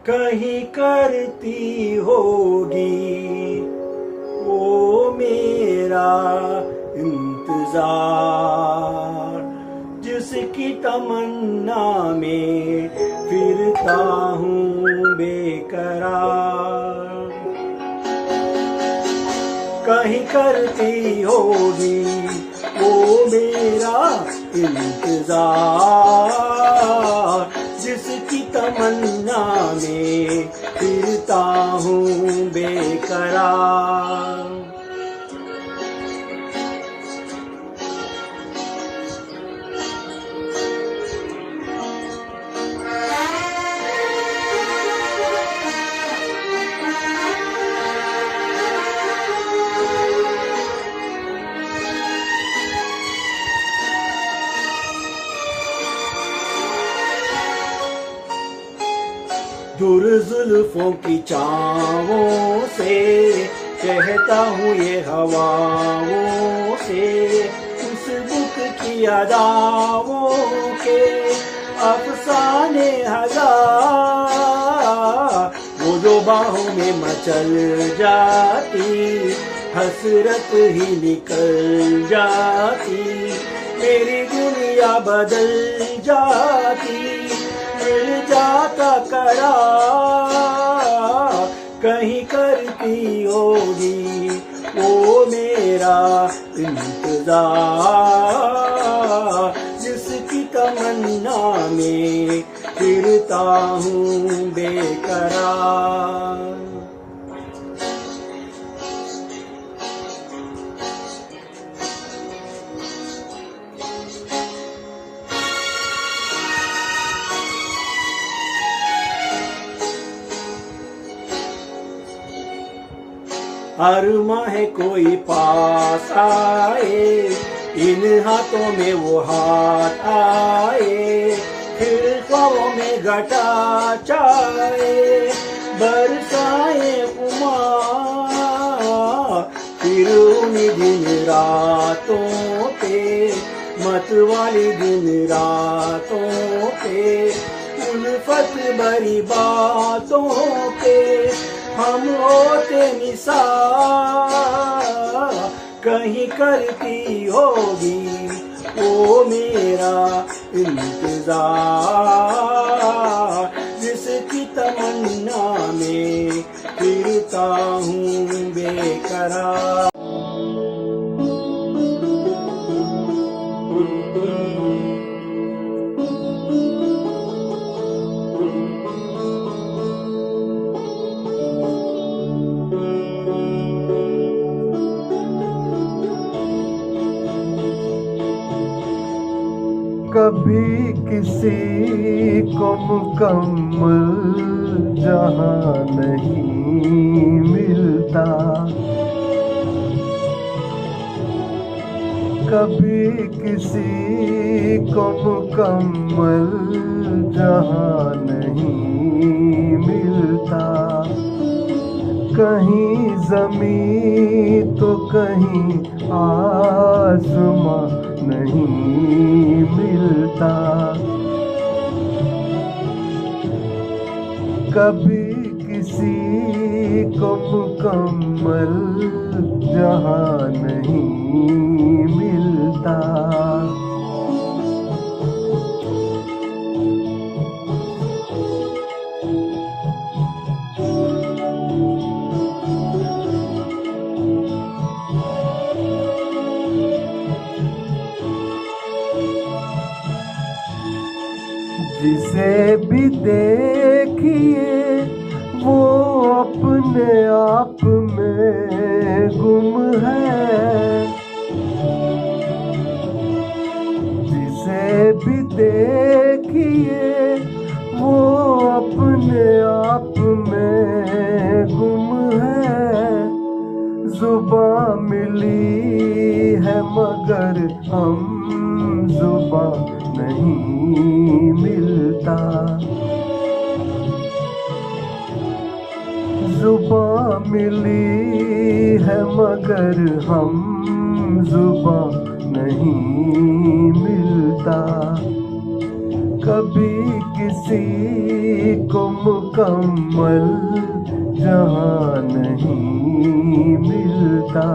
कहीं करती होगी वो मेरा इंतजार, जिसकी तमन्ना में फिरता हूँ बेकरार। कहीं करती होगी वो मेरा इंतजार, जिसकी तमन्ना में फिरता हूँ बेकरार। दूर जुल्फों की छाँवों से कहता हूँ ये हवाओं से, उस बुक की अदाओं के अफसाने हजार। वो जो बाहों में मचल जाती हसरत ही निकल जाती, मेरी दुनिया बदल जाती, मिल जाता करार। कहीं करती होगी वो मेरा इंतजार, जिसकी तमन्ना में फिरता हूँ बेकरार। अरमा है कोई पास आए, इन हाथों में वो हाथ आए, फिर ख्वाबों में घटा चाहे बरसाए खुमार। फिर उन्हीं दिन रातों पे मतवाली दिन रातों पे, उल्फत भरी बातों पे हम होते निसार। कहीं करती होगी वो मेरा इंतजार, जिसकी तमन्ना में फिरता हूँ बेकरार। कभी किसी को मुकम्मल जहां नहीं मिलता, कभी किसी को मुकम्मल जहां नहीं मिलता। कहीं ज़मीं तो कहीं आसमां नहीं मिलता। कभी किसी को मुकम्मल जहां नहीं मिलता। जिसे भी देखिए वो अपने आप में गुम है, जिसे भी देखिए वो अपने आप में गुम है। जुबां मिली है मगर हम जुबां नहीं मिलता। जुबां मिली है मगर हम जुबां नहीं मिलता। कभी किसी को मुकम्मल जहां नहीं मिलता।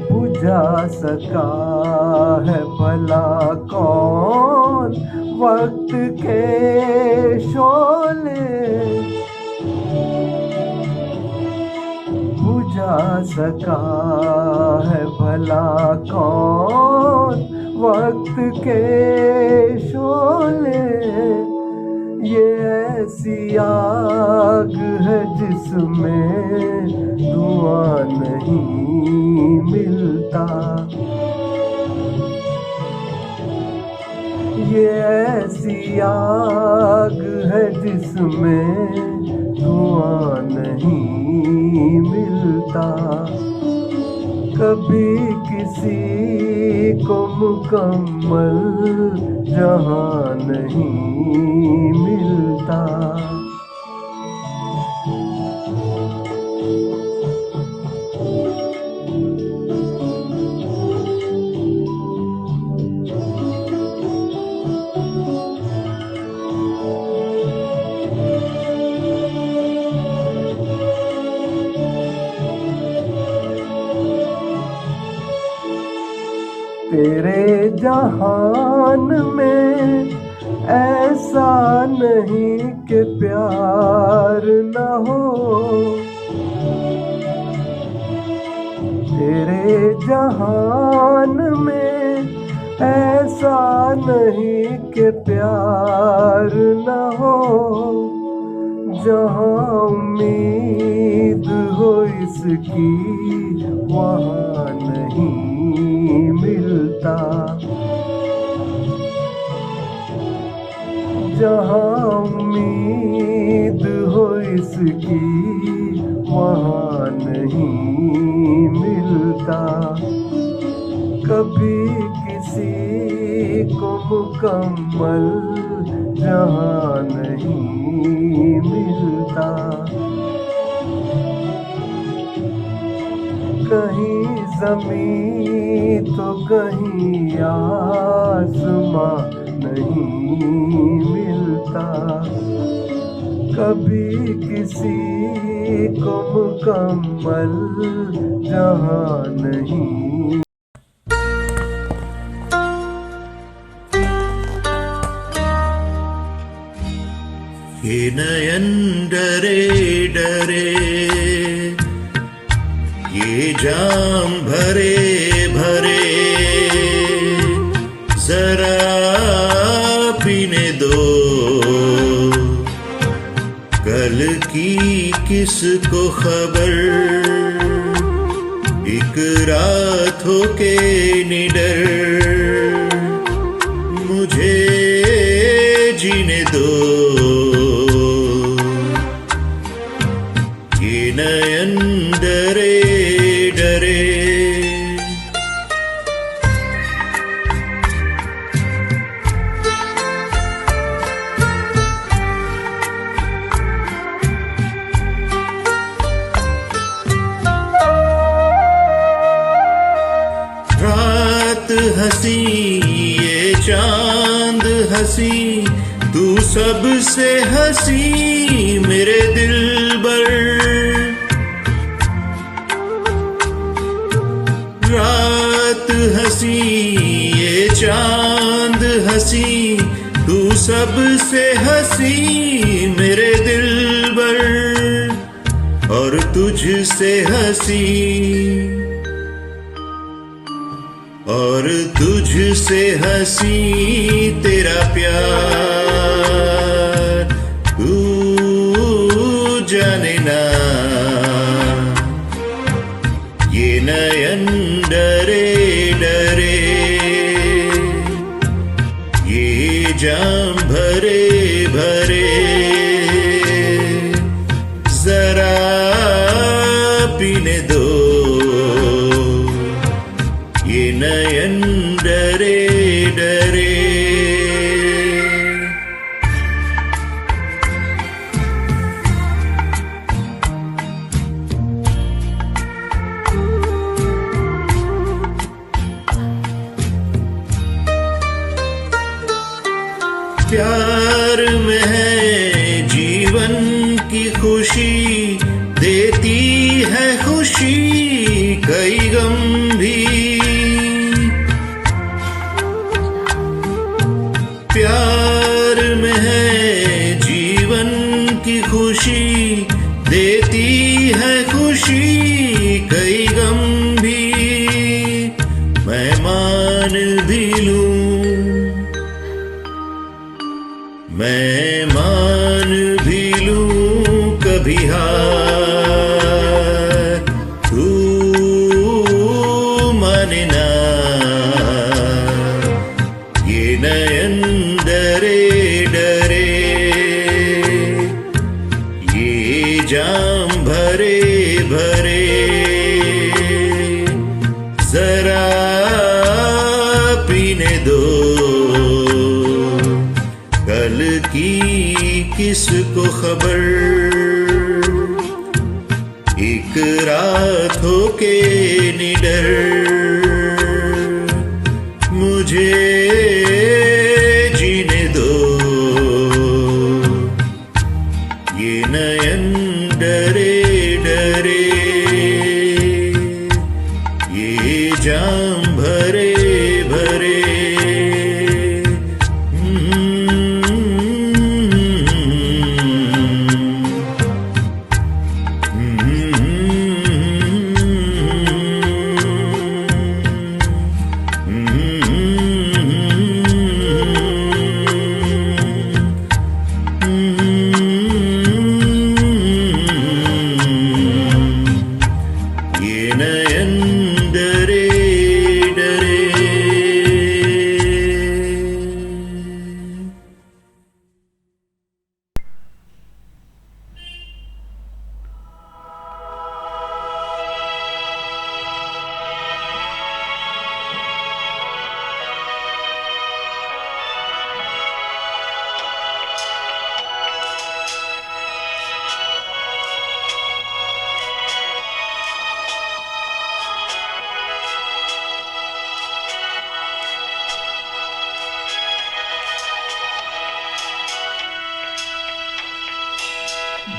बुझा सका है भला कौन वक्त के शोले, बुझा सका है भला कौन वक्त के शोले। ये ऐसी आग है जिसमें धुआं नहीं मिलता। ये ऐसी आग है जिसमें धुआं नहीं मिलता। कभी किसी को मुकम्मल जहां नहीं मिलता। तेरे जहान में ऐसा नहीं कि प्यार न हो। तेरे जहान में ऐसा नहीं कि प्यार न हो। जहाँ उम्मीद हो इसकी वहाँ नहीं मिलता। जहाँ उम्मीद हो इसकी वहाँ नहीं मिलता। कभी किसी को मुकम्मल जहां नहीं मिलता। कहीं ज़मीं तो कहीं आसमां नहीं मिलता। कभी किसी को मुकम्मल जहां नहीं। ये नयन डरे डरे, ये जाम भरे भरे, जरा पीने दो। कल की किसको खबर, एक रात हो के निडर, मुझे जीने दो। ये नयन डरे डरे। रात हंसी ये चांद हंसी, तू सबसे हंसी मेरे दिलबर। रात हंसी ये चांद हंसी, तू सबसे हंसी मेरे दिलबर। और तुझसे हंसी, और तुझसे हंसी तेरा प्यार। तू जाने ना ये नयन डरे डरे, ये जाम भरे भरे, जरा पीने दो। खुशी देती है खुशी कई गम भी मैं मान भी लूं, मैं मान भी लूं कभी हार तू माने ना। ये नयन डरे डरे ये जाम भरे भरे जरा पीने दो कल की किसको खबर। एक रात हो के निडर मुझे जीने दो। ये नयन डरे डरे ये जाम भरे भरे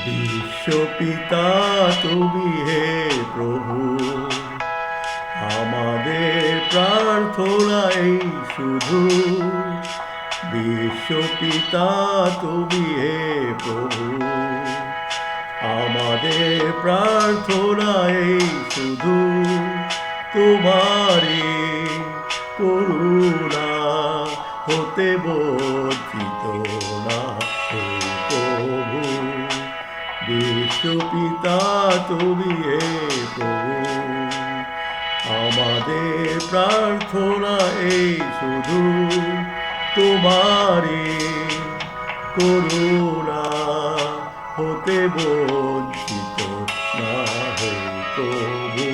বিশ্বপিতা তুমি হে প্রভু, আমাদের প্রার্থনাই শুধু। বিশ্বপিতা তুমি হে প্রভু, আমাদের প্রার্থনাই শুধু। তোমারে করুণা হতে বঞ্চিত না হে প্রভু। বিশ্বপিতা তুমি হে প্রভু, আমাদের প্রার্থনা এই শুধু। তোমারে করুণা হতে বঞ্চিত না হে প্রভু।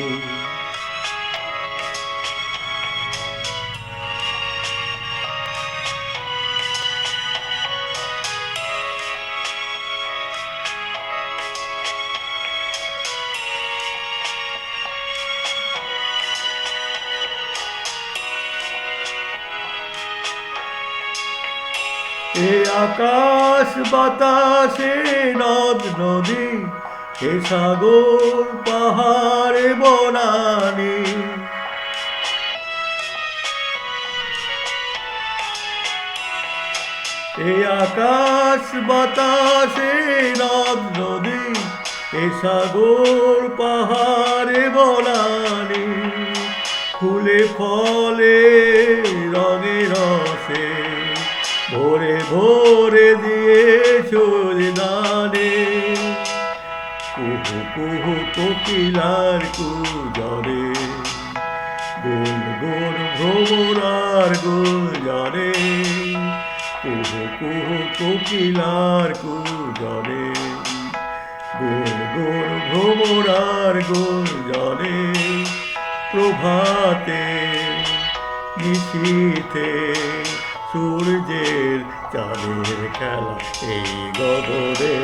এ আকাশ বাতাসে নদ নদী, এ সাগর পাহাড়ে বনানি, এ আকাশ বাতাসে নদ নদী, এ সাগর পাহাড়ে বনানি, ফুলে ফলে রঙে রসে ভোরে ভোরে দিয়েছ দানে। কুহু কুহু কোকিলার কুজরে, গুন গুন ভ্রমরার গুঞ্জরে। কুহু কুহু কোকিলার কুজরে, গুন গুন ভ্রমরার গুঞ্জরে। প্রভাতে নিশীথে সূর্যের চাঁদের খেলা এই গগনে।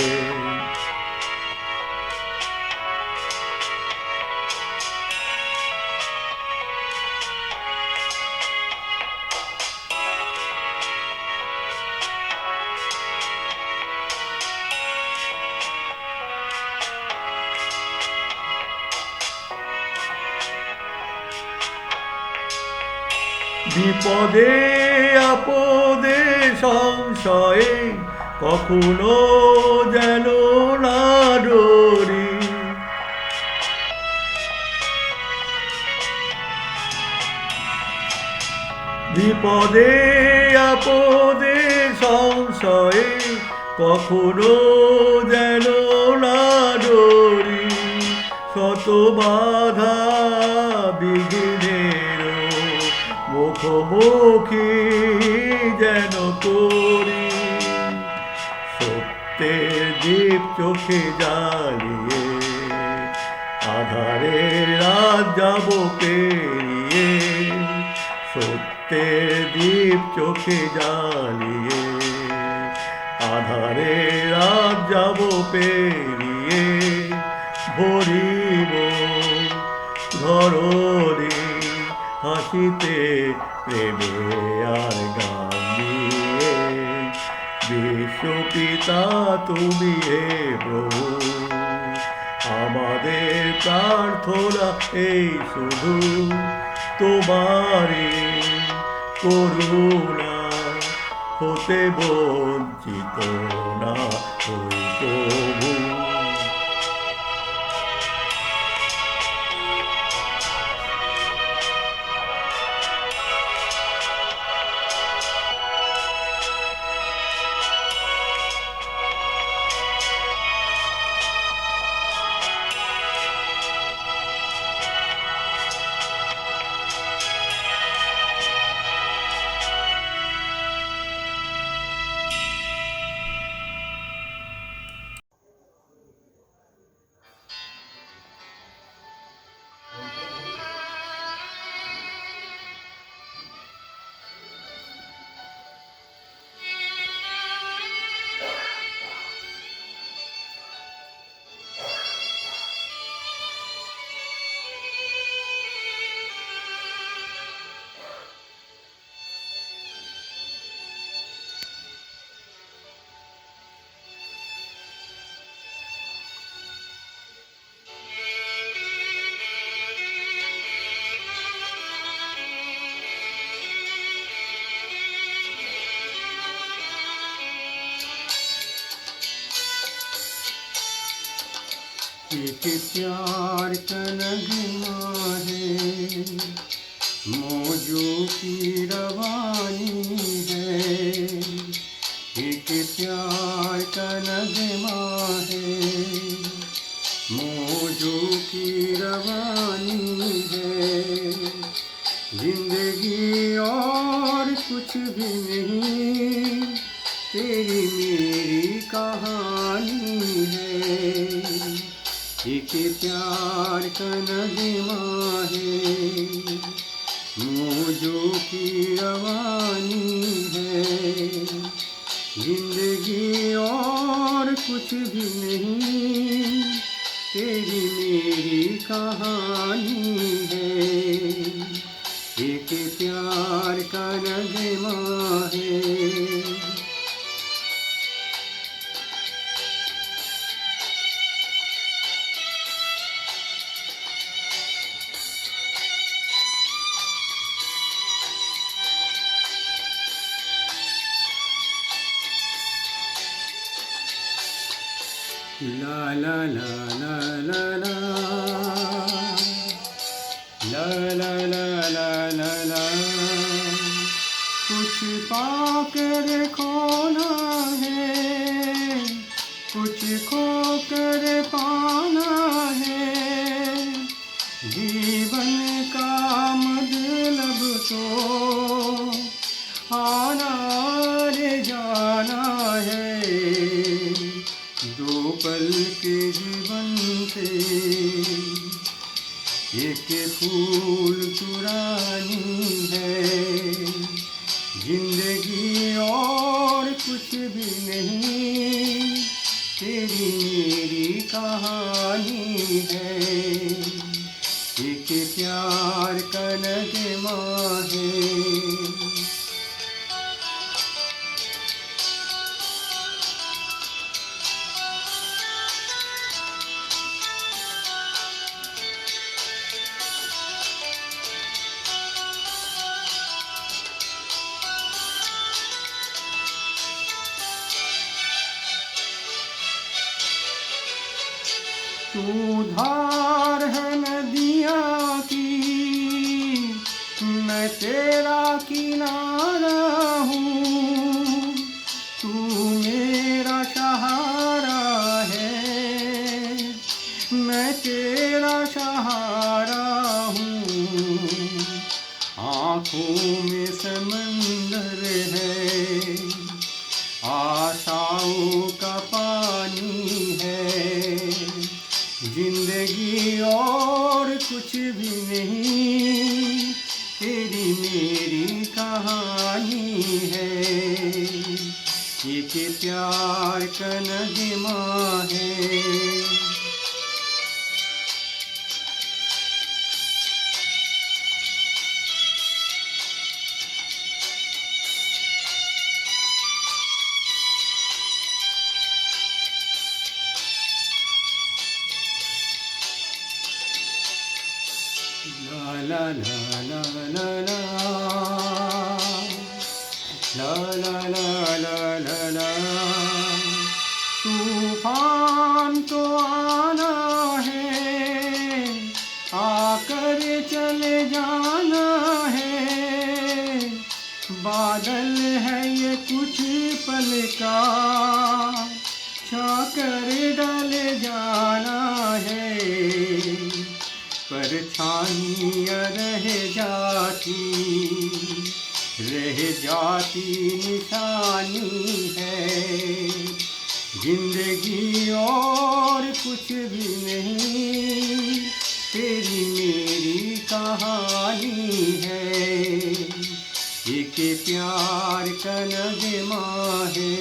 বিপদে আপদে সংশয়ে কখনো যেন কখনো যেন না ডরি শত বাধা বিঘ্নেরও মুখোমুখি যেন করি সত্যের দীপ চোখে জ্বালিয়ে আধারে রাত যাব পেরিয়ে সত্যের দীপ চোখে জ্বালিয়ে আধারে রাত যাব পেরিয়ে ভরিব ধরণী হাসিতে প্রেমে আর গান দিয়ে বিশ্বপিতা তুমি হে প্রভু আমাদের প্রার্থনা এই শুধু তোমারই করুণা হতে বঞ্চিত না হই প্রভু। एक प्यार का नगमा है मौजों की रवानी है एक प्यार का नगमा है मौजों की रवानी है जिंदगी और कुछ भी नहीं तेरी मेरी कहानी है एक प्यार का नगमा है मौजों की रवानी है जिंदगी और कुछ भी नहीं तेरी मेरी कहानी है एक प्यार का नगमा है। La la la la la la la la la la la la कुछ पाकर खोना है कुछ खोकर पाना है जीवन का मतलब तो आना रे जाना है दो पल के जीवन से एक फूल चुरानी है जिंदगी और कुछ भी नहीं तेरी मेरी कहानी है एक प्यार का नगमा है। तू धार है नदियाँ की मैं तेरा किनारा हूँ तू मेरा मैं तेरा सहारा हूँ, आँखों में समंदर है, आशाओं का पानी है, जिंदगी और कुछ भी नहीं, तेरी मेरी कहानी है। एक प्यार का नगमा है। ला ला ला ला ला ला ला ला ला ला ला ला। तूफान तो आना है, आकर चले जाना है, बादल है ये कुछ पल का, छाकर डाले जाना है, परछाइयाँ रह जाती निशानी है, जिंदगी और कुछ भी नहीं, तेरी मेरी कहानी है। एक प्यार का नगमा है,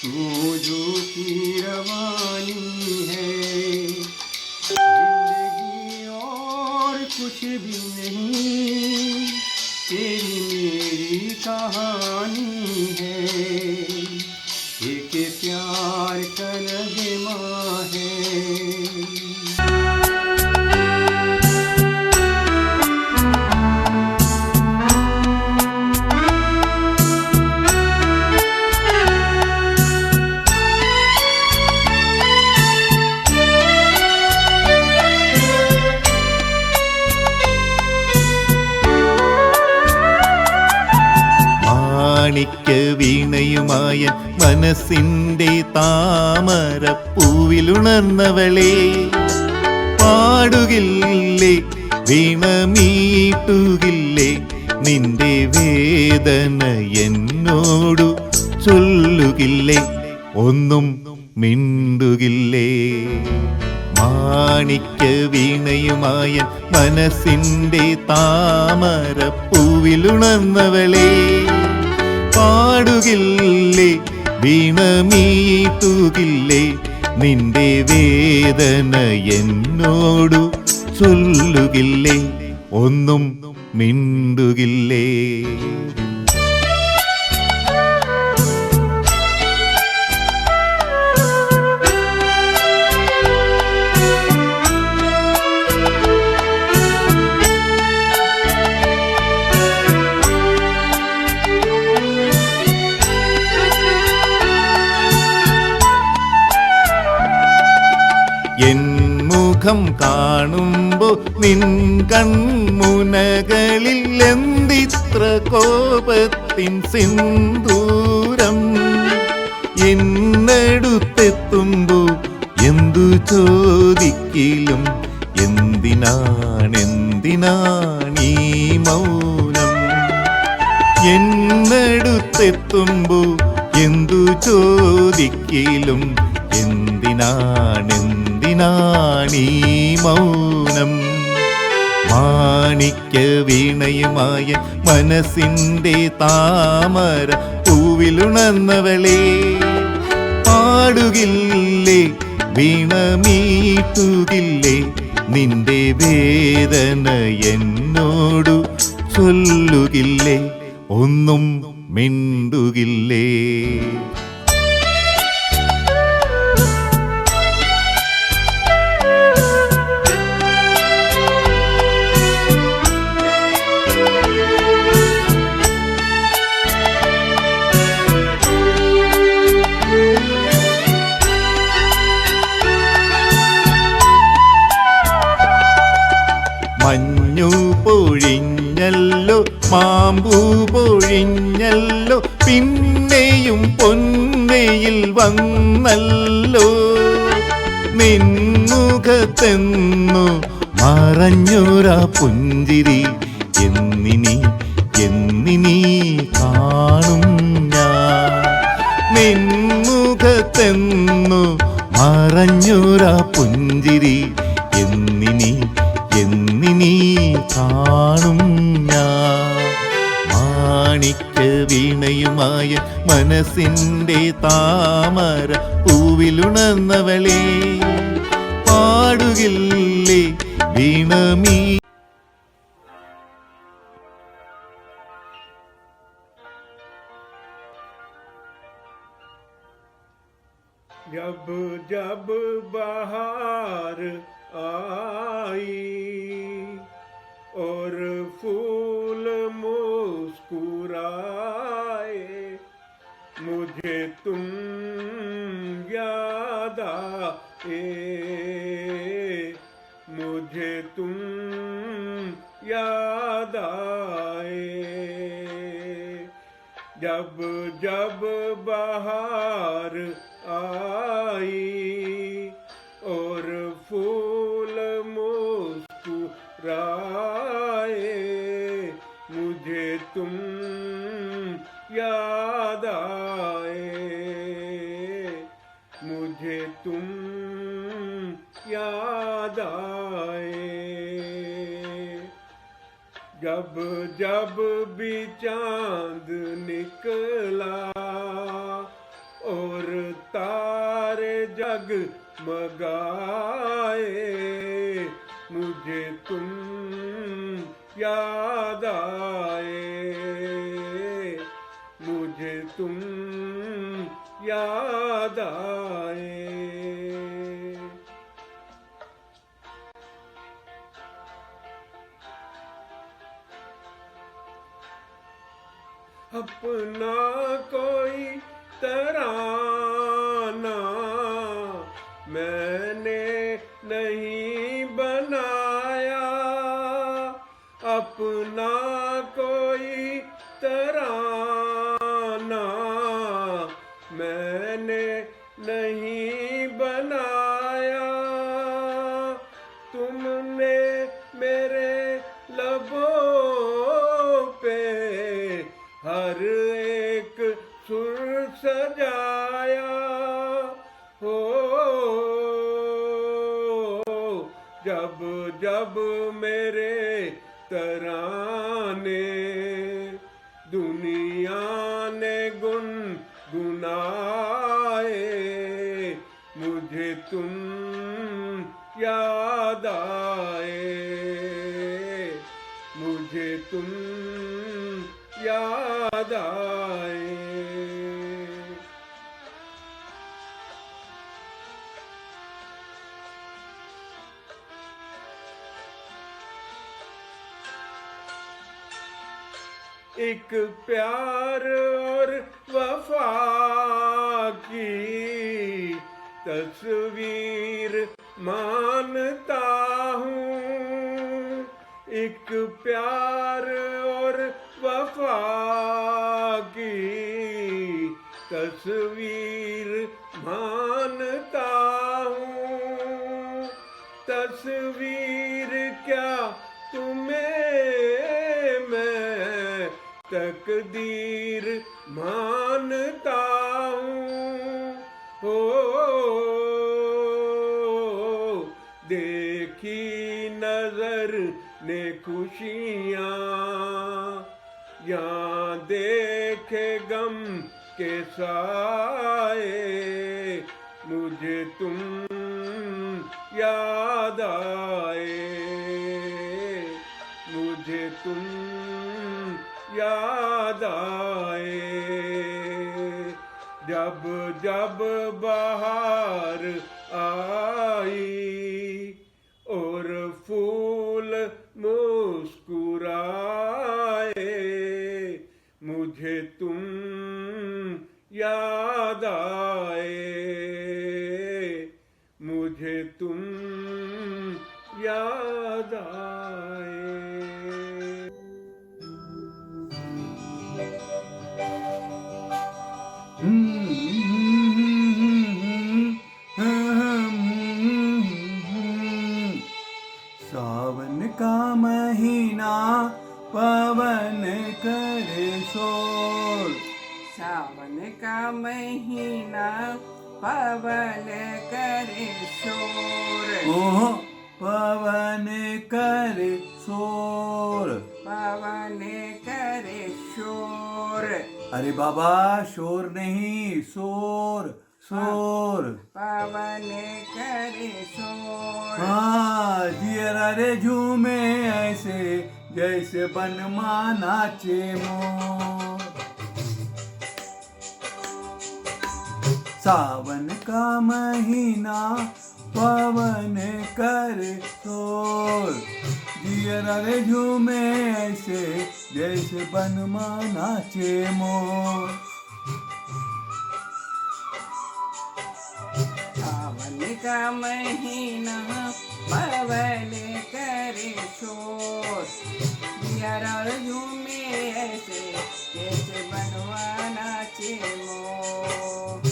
मौजों की रवानी है, जिंदगी और कुछ भी नहीं, तेरी मेरी कहानी है। एक प्यार का नगमा है। മാണിക്യ വീണയുമായ മനസ്സിൻ്റെ താമരപ്പൂവിലുണർന്നവളെ, പാടുകില്ലേ വീണമീട്ടുകില്ലേ, നിന്റെ വേദന എന്നോടു ചൊല്ലുകില്ലേ, ഒന്നും മിണ്ടുകില്ലേ. മാണിക്യ വീണയുമായ മനസ്സിൻ്റെ താമരപ്പൂവിലുണർന്നവളെ, പാടുകില്ലേ വീണമീട്ടുകില്ലേ, നിന്റെ വേദന എന്നോടു ചൊല്ലുകില്ലേ, ഒന്നും മിണ്ടുകില്ലേ. എൻ മുഖം കാണുമ്പോ നിൻ കൺമുനകളിൽ എന്തിത്ര കോപത്തിൻ സിന്ദൂരം, എന്നടുത്തെത്തുമ്പോ എന്തു ചോദിക്കിലും എന്തിനാണീ മൗനം, എന്നടുത്തെത്തുമ്പോ എന്തു ചോദിക്കിലും എന്തിനാണീ മൗനം. മാണിക്യ വീണയുമായ മനസ്സിൻ്റെ താമര പൂവിലുണർന്നവളെ, പാടുകില്ലേ വീണമീട്ടുകില്ലേ, നിന്റെ വേദന എന്നോടു ചൊല്ലുകില്ലേ, ഒന്നും മിണ്ടുകില്ലേ. മഞ്ഞു പൊഴിഞ്ഞല്ലോ, മാമ്പൂ പൊഴിഞ്ഞല്ലോ, പിന്നെയും പൊൻവെയിൽ വന്നല്ലോ, നിന്നു നിൻമുഖത്തെന്നു മറഞ്ഞൊരാ പുഞ്ചിരി എന്നിനി എന്നിനി കാണും ഞാൻ. നിൻമുഖത്തെന്നു മറഞ്ഞൊരാ പുഞ്ചിരി എന്നിനി എന്നിനി കാണും ഞാൻ. മാണിക്യ വീണയുമായ മനസ്സിൻ്റെ താമര പൂവിലുണർന്നവളെ പാടുകില്ലേ വീണമീ. जब जब बहार आई और फूल मुस्कुराए, मुझे तुम याद आए, मुझे तुम याद आए. जब जब बहार आई और फूल मुस्कुराए, मुझे तुम याद आए, मुझे तुम याद आए. जब जब भी चांद निकला और तारे जगमगाए, मुझे तुम याद आए, मुझे तुम याद आए. अपना कोई तराना मैंने नहीं बनाया, अपना कोई तराना मैंने नहीं बनाया. तुमने मेरे लबों पे हर एक सुर सजाया हो. जब जब मेरे तराने दुनिया ने गुनगुनाए, मुझे तुम याद आए, मुझे तुम याद आए. एक प्यार और वफा की तस्वीर मानता हूँ, एक प्यार और वफा की तस्वीर मानता हूँ. तस्वीर क्या तुम्हें मैं तकदीर मानता हूँ. हो देखी नजर ने खुशियाँ, यहाँ देखे गम के साए, मुझे तुम याद आए, मुझे तुम याद आए. जब जब बहार आई और फूल मुस्कुराए, मुझे तुम याद आए, मुझे तुम याद आए. महीना पवन करे शोर। ओह पवन करे शोर। पवन करे शोर। अरे बाबा शोर नहीं शोर शोर। पवन करे शोर। हाँ जियरा रे झूमे ऐसे जैसे बनमा नाचे मोर। सावन का महीना पवन करे शोर। जियरा रे झूमे ऐसे जैसे बनमा नाचे मोर। सावन का महीना पवन करे शोर। जियरा झूमे ऐसे जैसे बनवा नाचे मोर।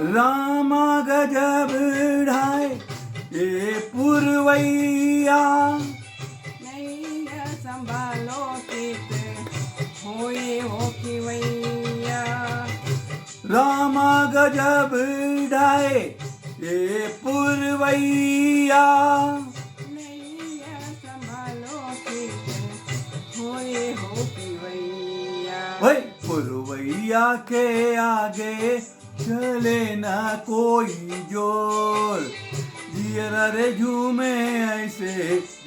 रामा गजब ढाए ये पुरवैया। नैया संभालो चित होए हो कि वैया। रामा गजब ढाए ये पुरवैया। नैया संभालो चित होए हो कि वैया। भाई पुरवैया के आगे चले ना कोई जोर। जियरा रे झूमे ऐसे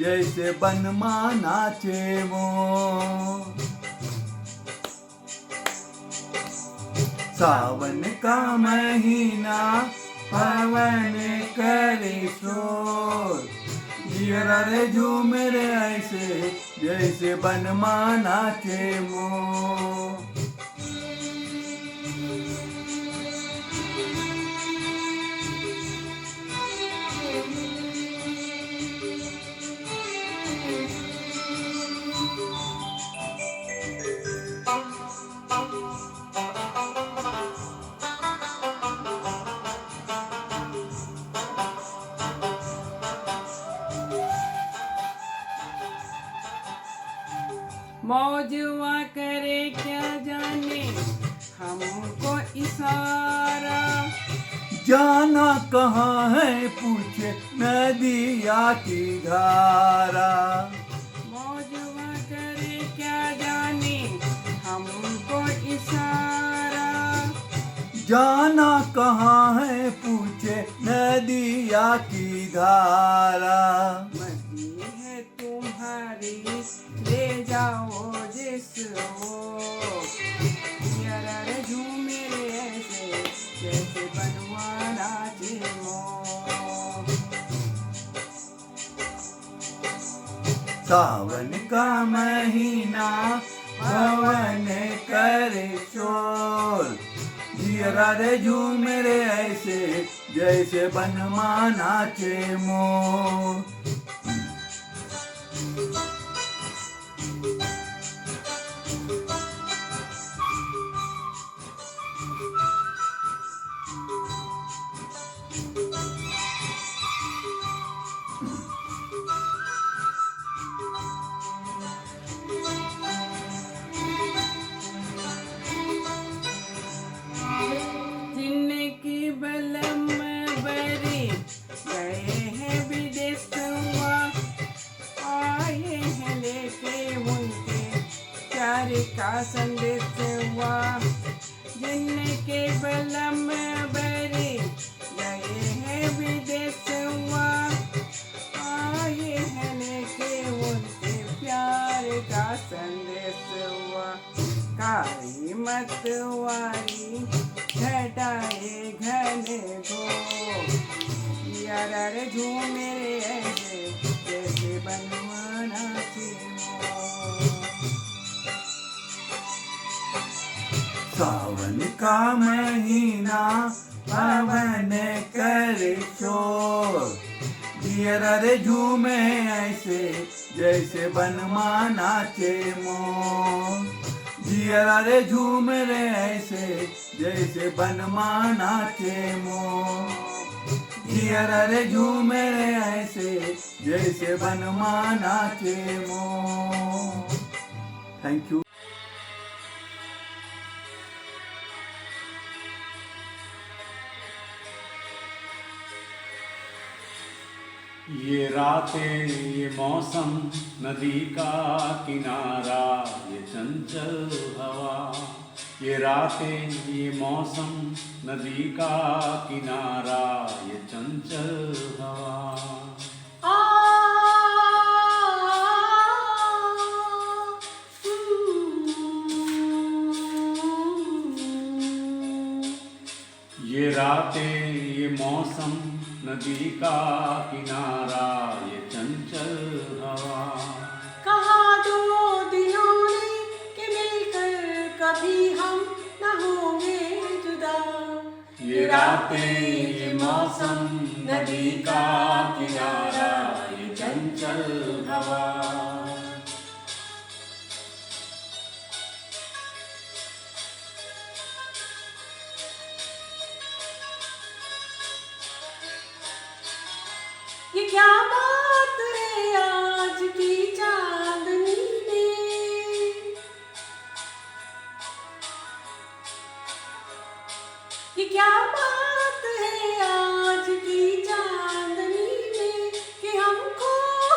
जैसे बनमा नाचे मोर। सावन का महीना पवन करे शोर। जियरा रे झूमे रे ऐसे जैसे बनमा नाचे मोर। मौजवा करे क्या जाने हमको इशारा। जाना कहाँ है पूछे नदिया की धारा। मौजवा करे क्या जाने हमको इशारा। जाना कहाँ है पूछे नदिया की धारा। मर्जी है तुम्हारी ले जाओ जिसको। यारा रे झूमे रे ऐसे जैसे बनवा नाचे मोर। सावन का महीना पवन करे शोर। जियरा रे झूमे रे ऐसे जैसे बनमा नाचे मोर। जिनकी बलम बरी गए हैं विदेश हुआ। आए हैं लेके उनके प्यार का संदेश हुआ। जिनके बलम बरी गए हैं विदेश हुआ। आए हैं लेके उनके प्यार का संदेश हुआ। काली मतवारी घटाए घने को। यारा रे झूमे रे ऐसे जैसे बनवा नाचे मोर। सावन का महीना पवन करे शोर। जियरा रे झूमे ऐसे जैसे बनमा नाचे मोर। जियरा रे झूमे रे ऐसे जैसे बनमा नाचे मोर। जियरा रे झूमे रे ऐसे जैसे बनमा नाचे मोर। Thank you. ये रातें ये मौसम नदी का किनारा ये चंचल हवा। ये रातें ये मौसम नदी का किनारा ये चंचल हवा। ये रातें ये मौसम नदी का किनारा ये चंचल हवा। कहा दो दिलों ने कि मिलकर कभी हम न होंगे जुदा। ये रातें ये मौसम नदी का किनारा ये चंचल हवा। ये क्या बात है आज की चांदनी में। ये क्या बात है आज की चांदनी में कि हम खो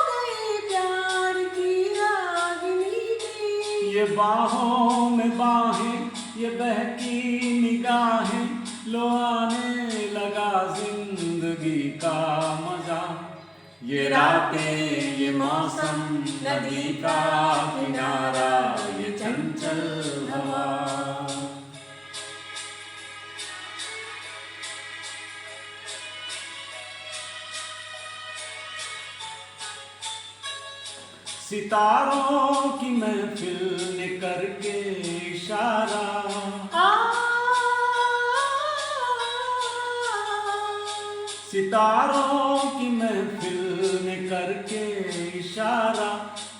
गए प्यार की रागनी में। ये बाहों में बाहें ये बहकी निगाहें लो आने लगा जिंदगी का मजा। ये रातें ये मौसम नदी का किनारा ये चंचल हवा। सितारों की महफिल ने करके इशारा। सितारों की महफिल ने करके इशारा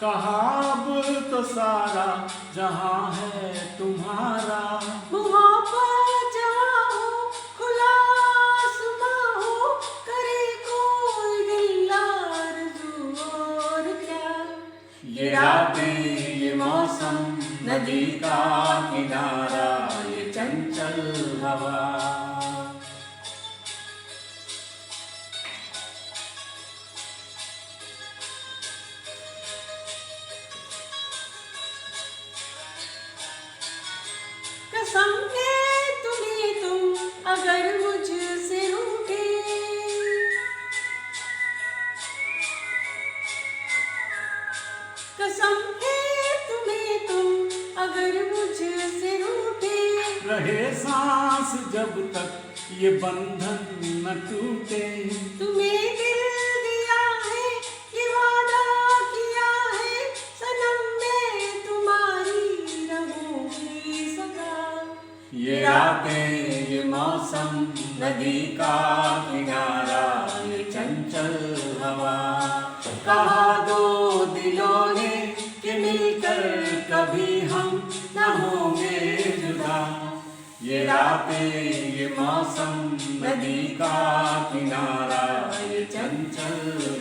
कहा अब तो सारा जहां है तुम्हारा। मोहब्बत जवां हो खुला आसमां हो करे कोई दिल आरज़ू और क्या। ये रातें ये मौसम नदी का किनारा ये चंचल हवा। कसम है तुम्हें तुम अगर मुझसे रूठे। कसम है तुम्हें तुम अगर मुझसे रूठे। रहे सांस जब तक ये बंधन न टूटे। तुम्हें दिल दिया है ये वादा किया है सनम मैं तुम्हारी रहूंगी सदा। ये रातें ये मौसम नदी का किनारा ये चंचल हवा। कहा दो दिलों ने कि मिलकर कभी हम न होंगे जुदा। ये रातें ये मौसम नदी का किनारा ये चंचल